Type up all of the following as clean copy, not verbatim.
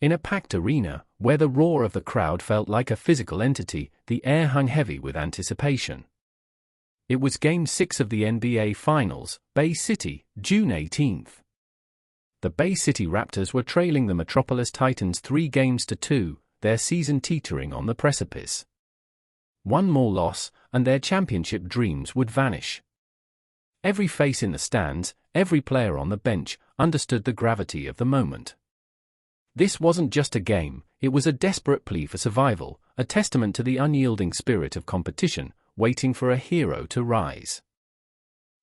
In a packed arena, where the roar of the crowd felt like a physical entity, the air hung heavy with anticipation. It was Game 6 of the NBA Finals, Bay City, June 18. The Bay City Raptors were trailing the Metropolis Titans 3-2, their season teetering on the precipice. One more loss, and their championship dreams would vanish. Every face in the stands, every player on the bench, understood the gravity of the moment. This wasn't just a game, it was a desperate plea for survival, a testament to the unyielding spirit of competition, waiting for a hero to rise.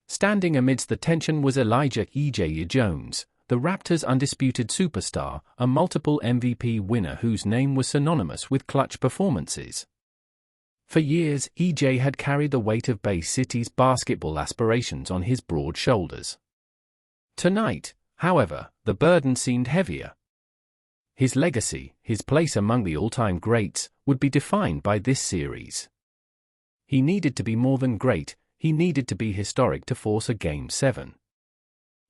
Standing amidst the tension was Elijah "E.J." Jones, the Raptors' undisputed superstar, a multiple MVP winner whose name was synonymous with clutch performances. For years, E.J. had carried the weight of Bay City's basketball aspirations on his broad shoulders. Tonight, however, the burden seemed heavier. His legacy, his place among the all-time greats, would be defined by this series. He needed to be more than great, he needed to be historic to force a Game 7.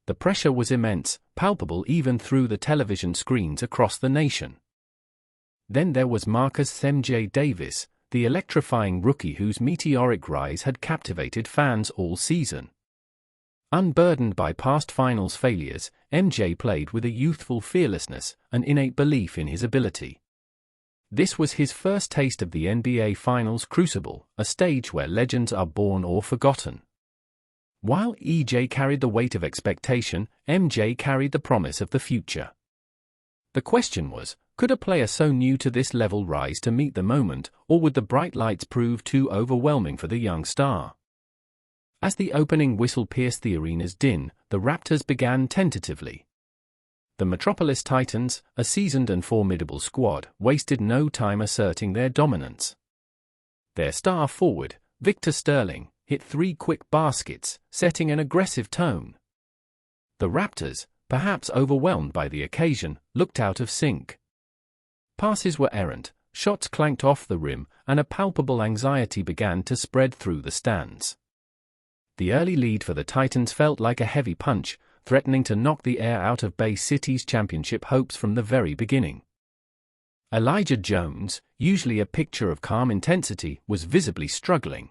The pressure was immense, palpable even through the television screens across the nation. Then there was Marcus M.J. Davis, the electrifying rookie whose meteoric rise had captivated fans all season. Unburdened by past finals failures, MJ played with a youthful fearlessness, an innate belief in his ability. This was his first taste of the NBA Finals crucible, a stage where legends are born or forgotten. While EJ carried the weight of expectation, MJ carried the promise of the future. The question was, could a player so new to this level rise to meet the moment, or would the bright lights prove too overwhelming for the young star? As the opening whistle pierced the arena's din, the Raptors began tentatively. The Metropolis Titans, a seasoned and formidable squad, wasted no time asserting their dominance. Their star forward, Victor Sterling, hit 3 quick baskets, setting an aggressive tone. The Raptors, perhaps overwhelmed by the occasion, looked out of sync. Passes were errant, shots clanked off the rim, and a palpable anxiety began to spread through the stands. The early lead for the Titans felt like a heavy punch, threatening to knock the air out of Bay City's championship hopes from the very beginning. Elijah Jones, usually a picture of calm intensity, was visibly struggling.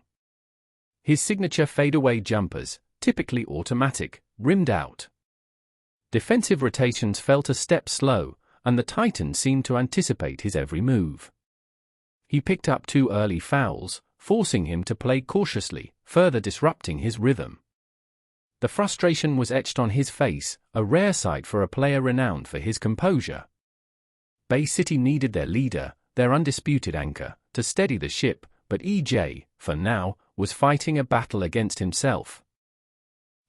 His signature fadeaway jumpers, typically automatic, rimmed out. Defensive rotations felt a step slow, and the Titans seemed to anticipate his every move. He picked up 2 early fouls, forcing him to play cautiously, further disrupting his rhythm. The frustration was etched on his face, a rare sight for a player renowned for his composure. Bay City needed their leader, their undisputed anchor, to steady the ship, but EJ, for now, was fighting a battle against himself.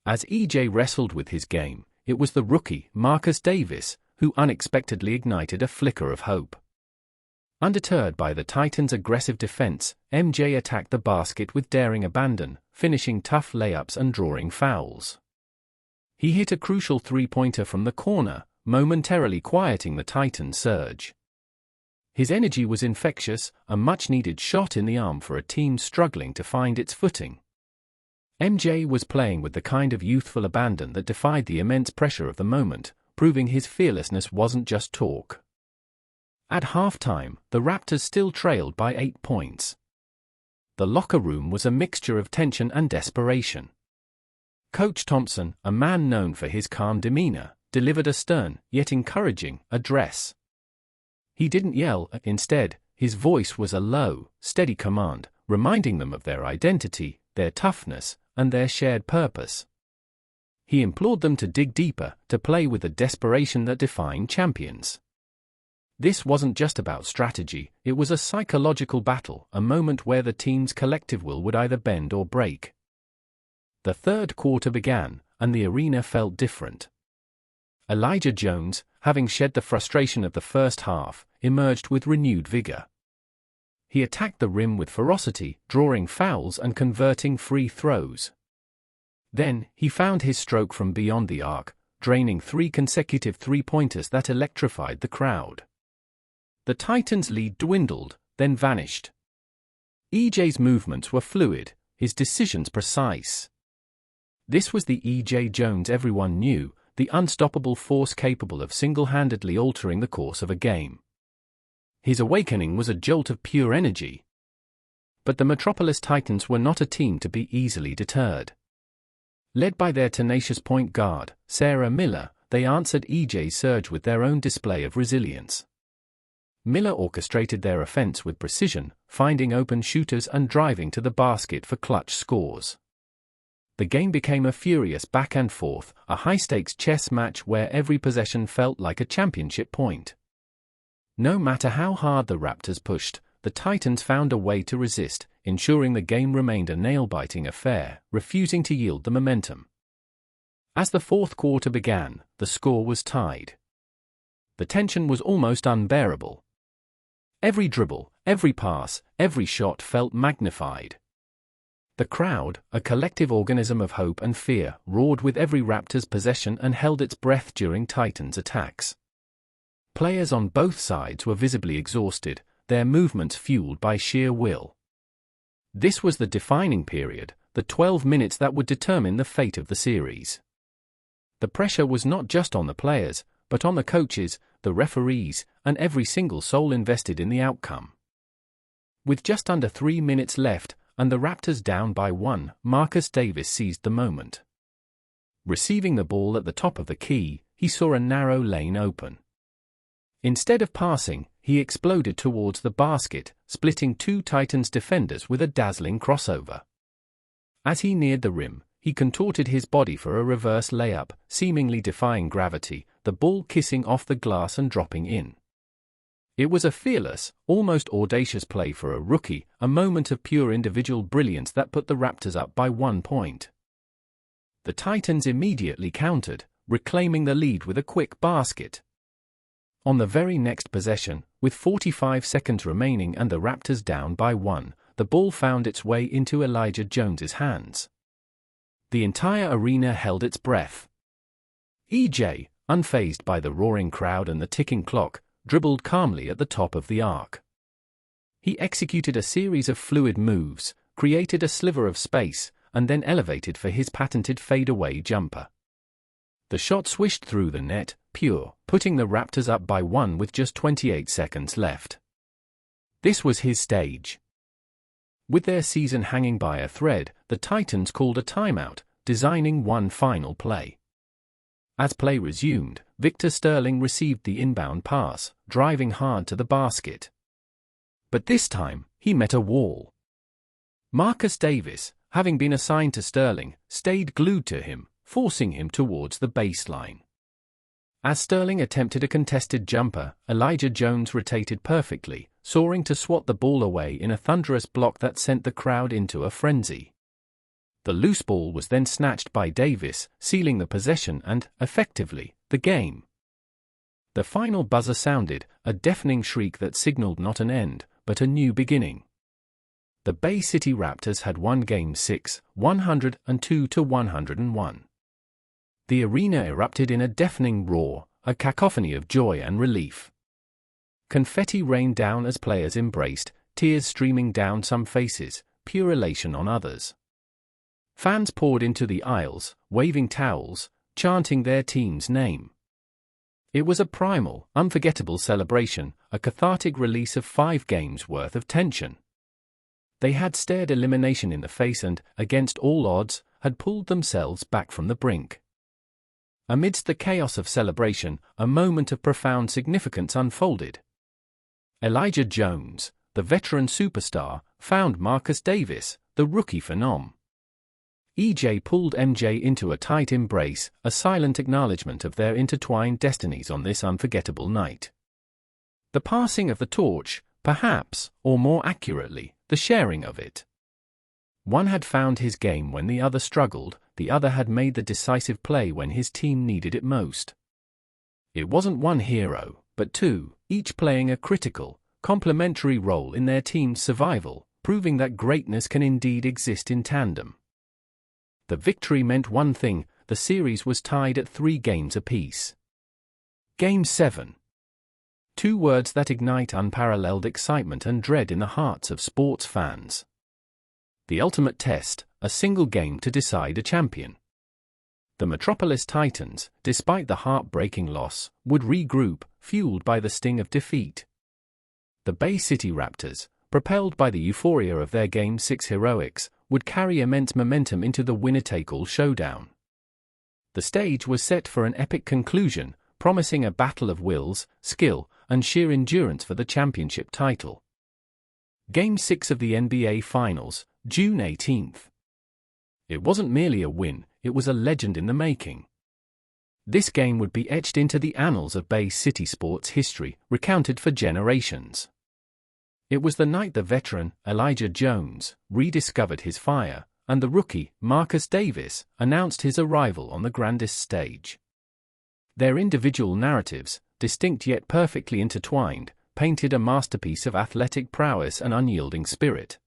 As EJ wrestled with his game, it was the rookie, Marcus Davis, who unexpectedly ignited a flicker of hope. Undeterred by the Titans' aggressive defense, MJ attacked the basket with daring abandon, finishing tough layups and drawing fouls. He hit a crucial 3-pointer from the corner, momentarily quieting the Titans' surge. His energy was infectious, a much-needed shot in the arm for a team struggling to find its footing. MJ was playing with the kind of youthful abandon that defied the immense pressure of the moment, proving his fearlessness wasn't just talk. At halftime, the Raptors still trailed by 8 points. The locker room was a mixture of tension and desperation. Coach Thompson, a man known for his calm demeanor, delivered a stern, yet encouraging, address. He didn't yell, instead, his voice was a low, steady command, reminding them of their identity, their toughness, and their shared purpose. He implored them to dig deeper, to play with the desperation that defined champions. This wasn't just about strategy, it was a psychological battle, a moment where the team's collective will would either bend or break. The third quarter began, and the arena felt different. Elijah Jones, having shed the frustration of the first half, emerged with renewed vigor. He attacked the rim with ferocity, drawing fouls and converting free throws. Then, he found his stroke from beyond the arc, draining 3 consecutive 3-pointers that electrified the crowd. The Titans' lead dwindled, then vanished. EJ's movements were fluid, his decisions precise. This was the EJ Jones everyone knew, the unstoppable force capable of single-handedly altering the course of a game. His awakening was a jolt of pure energy. But the Metropolis Titans were not a team to be easily deterred. Led by their tenacious point guard, Sarah Miller, they answered EJ's surge with their own display of resilience. Miller orchestrated their offense with precision, finding open shooters and driving to the basket for clutch scores. The game became a furious back and forth, a high-stakes chess match where every possession felt like a championship point. No matter how hard the Raptors pushed, the Titans found a way to resist, ensuring the game remained a nail-biting affair, refusing to yield the momentum. As the fourth quarter began, the score was tied. The tension was almost unbearable. Every dribble, every pass, every shot felt magnified. The crowd, a collective organism of hope and fear, roared with every Raptors possession and held its breath during Titans' attacks. Players on both sides were visibly exhausted, their movements fueled by sheer will. This was the defining period, the 12 minutes that would determine the fate of the series. The pressure was not just on the players, but on the coaches, the referees, and every single soul invested in the outcome. With just under 3 minutes left, and the Raptors down by 1, Marcus Davis seized the moment. Receiving the ball at the top of the key, he saw a narrow lane open. Instead of passing, he exploded towards the basket, splitting two Titans defenders with a dazzling crossover. As he neared the rim, he contorted his body for a reverse layup, seemingly defying gravity, the ball kissing off the glass and dropping in. It was a fearless, almost audacious play for a rookie, a moment of pure individual brilliance that put the Raptors up by 1 point. The Titans immediately countered, reclaiming the lead with a quick basket. On the very next possession, with 45 seconds remaining and the Raptors down by 1, the ball found its way into Elijah Jones's hands. The entire arena held its breath. EJ, unfazed by the roaring crowd and the ticking clock, dribbled calmly at the top of the arc. He executed a series of fluid moves, created a sliver of space, and then elevated for his patented fadeaway jumper. The shot swished through the net, pure, putting the Raptors up by 1 with just 28 seconds left. This was his stage. With their season hanging by a thread, the Titans called a timeout, designing one final play. As play resumed, Victor Sterling received the inbound pass, driving hard to the basket. But this time, he met a wall. Marcus Davis, having been assigned to Sterling, stayed glued to him, forcing him towards the baseline. As Sterling attempted a contested jumper, Elijah Jones rotated perfectly, soaring to swat the ball away in a thunderous block that sent the crowd into a frenzy. The loose ball was then snatched by Davis, sealing the possession and, effectively, the game. The final buzzer sounded, a deafening shriek that signaled not an end, but a new beginning. The Bay City Raptors had won Game 6, 102-101. The arena erupted in a deafening roar, a cacophony of joy and relief. Confetti rained down as players embraced, tears streaming down some faces, pure elation on others. Fans poured into the aisles, waving towels, chanting their team's name. It was a primal, unforgettable celebration, a cathartic release of 5 games' worth of tension. They had stared elimination in the face and, against all odds, had pulled themselves back from the brink. Amidst the chaos of celebration, a moment of profound significance unfolded. Elijah Jones, the veteran superstar, found Marcus Davis, the rookie phenom. EJ pulled MJ into a tight embrace, a silent acknowledgement of their intertwined destinies on this unforgettable night. The passing of the torch, perhaps, or more accurately, the sharing of it. One had found his game when the other struggled, the other had made the decisive play when his team needed it most. It wasn't one hero, but two, each playing a critical, complementary role in their team's survival, proving that greatness can indeed exist in tandem. The victory meant one thing: the series was tied at 3 games apiece. Game 7. 2 words that ignite unparalleled excitement and dread in the hearts of sports fans. The ultimate test, a single game to decide a champion. The Metropolis Titans, despite the heartbreaking loss, would regroup, fueled by the sting of defeat. The Bay City Raptors, propelled by the euphoria of their Game 6 heroics, would carry immense momentum into the winner-take-all showdown. The stage was set for an epic conclusion, promising a battle of wills, skill, and sheer endurance for the championship title. Game 6 of the NBA Finals, June 18. It wasn't merely a win, it was a legend in the making. This game would be etched into the annals of Bay City sports history, recounted for generations. It was the night the veteran, Elijah Jones, rediscovered his fire, and the rookie, Marcus Davis, announced his arrival on the grandest stage. Their individual narratives, distinct yet perfectly intertwined, painted a masterpiece of athletic prowess and unyielding spirit.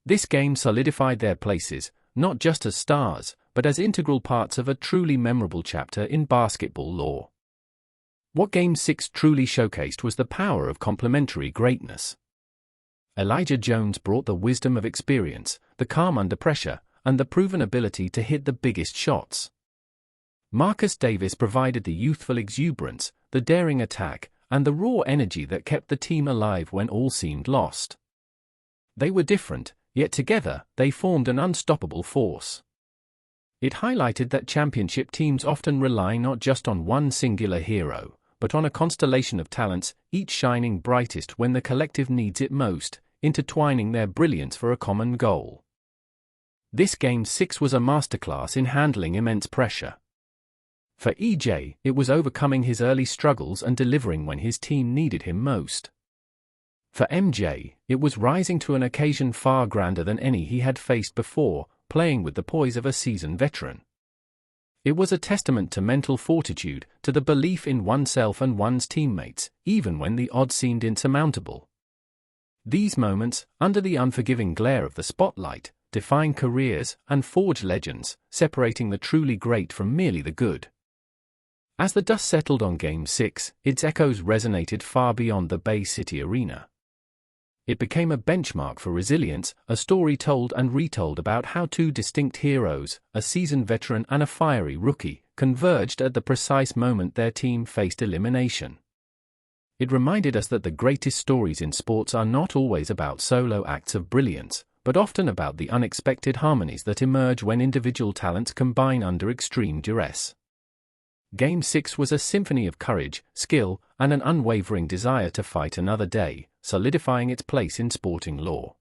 This game solidified their places, not just as stars, but as integral parts of a truly memorable chapter in basketball lore. What Game 6 truly showcased was the power of complementary greatness. Elijah Jones brought the wisdom of experience, the calm under pressure, and the proven ability to hit the biggest shots. Marcus Davis provided the youthful exuberance, the daring attack, and the raw energy that kept the team alive when all seemed lost. They were different, yet together, they formed an unstoppable force. It highlighted that championship teams often rely not just on one singular hero, but on a constellation of talents, each shining brightest when the collective needs it most, intertwining their brilliance for a common goal. This Game 6 was a masterclass in handling immense pressure. For EJ, it was overcoming his early struggles and delivering when his team needed him most. For MJ, it was rising to an occasion far grander than any he had faced before, playing with the poise of a seasoned veteran. It was a testament to mental fortitude, to the belief in oneself and one's teammates, even when the odds seemed insurmountable. These moments, under the unforgiving glare of the spotlight, define careers and forge legends, separating the truly great from merely the good. As the dust settled on Game 6, its echoes resonated far beyond the Bay City arena. It became a benchmark for resilience, a story told and retold about how two distinct heroes, a seasoned veteran and a fiery rookie, converged at the precise moment their team faced elimination. It reminded us that the greatest stories in sports are not always about solo acts of brilliance, but often about the unexpected harmonies that emerge when individual talents combine under extreme duress. Game 6 was a symphony of courage, skill, and an unwavering desire to fight another day, solidifying its place in sporting lore.